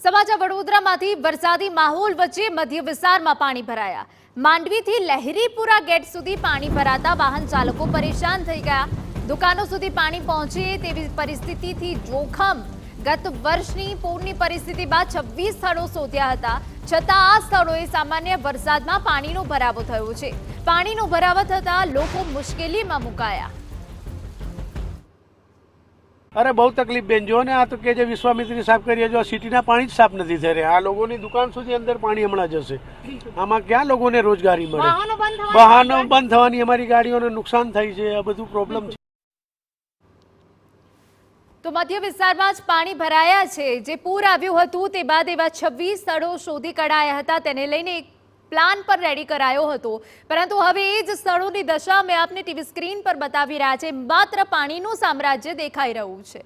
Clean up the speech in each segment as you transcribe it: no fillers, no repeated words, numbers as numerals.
સમાચાર વડોદરામાંથી વરસાદી માહોલ વચ્ચે મધ્ય વિસ્તારમાં પાણી ભરાયા। માંડવીથી લહેરીપુરા ગેટ સુધી પાણી ભરાતા વાહન ચાલકો પરેશાન થઈ ગયા। દુકાનો સુધી પાણી પહોંચે તેવી પરિસ્થિતિથી જોખમ। ગત વર્ષની પૂરની પરિસ્થિતિ બાદ 26 સ્થળો શોધ્યા હતા, છતાં આ સ્થળોએ સામાન્ય વરસાદમાં પાણીનો ભરાવો થયો છે। પાણીનો ભરાવો થતાં લોકો મુશ્કેલીમાં મુકાયા। अरे बहुत तकलीफ बेन जो ने आ तो के विश्वामित्री साफ करिए जो सिटी पानी ज साफ नहीं थे आ लोगों की दुकान सुधी अंदर पानी हमणा जैसे आमा क्या लोगों ने रोजगारी मिले, वाहनों बंद थवानी हमारी गाड़ियों ने नुकसान थई छे, आ बधुं प्रॉब्लम छे। तो मध्य विસ્તારમાં જ પાણી ભરાયા છે। જે પૂર આવ્યું હતું તે બાદ એવા 26 સ્થળો શોધી કઢાયા હતા, તેને લઈને એક પ્લાન પર રેડી કરાયો હતો, પરંતુ હવે એ જ સ્થળોની દશા અમે આપને ટીવી સ્ક્રીન પર બતાવી રહ્યા છે। માત્ર પાણીનું સામ્રાજ્ય દેખાઈ રહ્યું છે।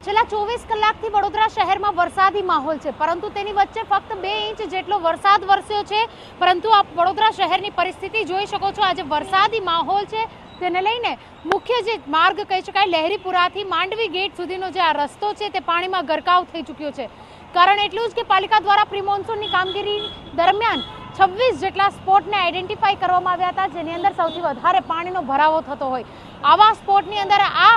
છેલ્લા 24 કલાકથી વડોદરા શહેરમાં વરસાદી માહોલ છે, પરંતુ તેની વચ્ચે ફક્ત 2 ઇંચ જેટલો વરસાદ વરસ્યો છે। પરંતુ આપ વડોદરા શહેરની પરિસ્થિતિ જોઈ શકો છો। આજે વરસાદી માહોલ છે, તેને લઈને મુખ્ય જે માર્ગ કહી શકાય લહેરીપુરાથી માંડવી ગેટ સુધીનો જે આ રસ્તો છે તે પાણીમાં ગરકાવ થઈ ચૂક્યો છે। કારણ એટલું જ કે પાલિકા દ્વારા પ્રી મોન્સૂનની કામગીરી દરમિયાન 26 જેટલા સ્પોટને આઈડેન્ટિફાઈ કરવામાં આવ્યા હતા, જેની અંદર સૌથી વધારે પાણીનો ભરાવો થતો હોય। આવા સ્પોટની અંદર આ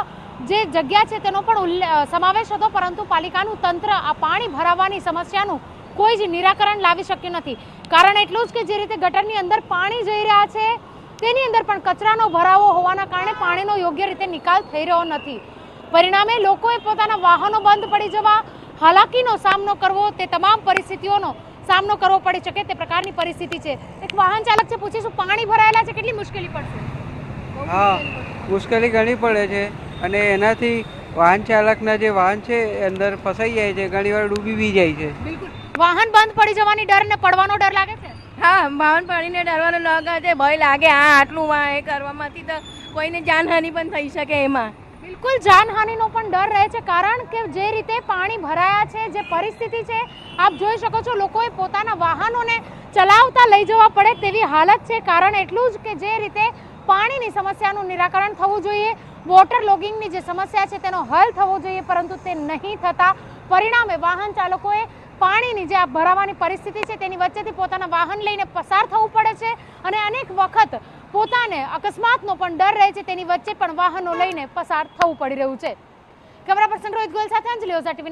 જે જગ્યા છે તેનો પણ સમાવેશ હતો, પરંતુ પાલિકાનું તંત્ર આ પાણી ભરાવાની સમસ્યાનું કોઈ જ નિરાકરણ લાવી શક્યું નથી। કારણ એટલું જ કે જે રીતે ગટરની અંદર પાણી જઈ રહ્યા છે તેની અંદર પણ કચરાનો ભરાવો હોવાના કારણે પાણીનો યોગ્ય રીતે નિકાલ થઈ રહ્યો નથી। પરિણામે લોકોએ પોતાના વાહનો બંધ પડી જવા, હાલાકીનો સામનો કરવો, તે તમામ પરિસ્થિતિઓનો સામનો કરવો પડી શકે તે પ્રકારની પરિસ્થિતિ છે। એક વાહન ચાલક છે, પૂછીશું પાણી ભરાયેલા છે, કેટલી મુશ્કેલી પડશે? હા, મુશ્કેલી ઘણી પડે છે અને એનાથી વાહન ચાલકના જે વાહન છે અંદર ફસાઈ જાય છે, ઘણીવાર ડૂબી બી જાય છે। બિલકુલ વાહન બંધ પડી જવાની ડર ને પડવાનો ડર લાગે છે? હા, વાહન પાણીને ડરવાનો લાગે છે, ભય લાગે। આટલું એ કરવામાંથી તો કોઈને જાનહાનિ પણ થઈ શકે એમાં। બિલકુલ જાનહાનિનો પણ ડર રહે છે, કારણ કે જે રીતે પાણી ભરાયા છે, જે પરિસ્થિતિ છે આપ જોઈ શકો છો, લોકોએ પોતાના વાહનોને ચલાવતા લઈ જવા પડે તેવી હાલત છે। કારણ એટલું જ કે જે રીતે પાણીની સમસ્યાનું નિરાકરણ થવું જોઈએ, વોટર લોગિંગની જે સમસ્યા છે તેનો હલ થવો જોઈએ, પરંતુ તે નહીં થતા પરિણામે વાહન ચાલકોએ પાણીની જે આ ભરાવાની પરિસ્થિતિ છે તેની વચ્ચેથી પોતાના વાહન લઈને પસાર થવું પડે છે અને અનેક વખત પોતાને અકસ્માતનો પણ ડર રહે છે, તેની વચ્ચે પણ વાહનો લઈને પસાર થવું પડી રહ્યું છે। કેમેરા પર્સન રોહિત ગોયલ સાથે અંજલિ ઓઝા, ટીવી।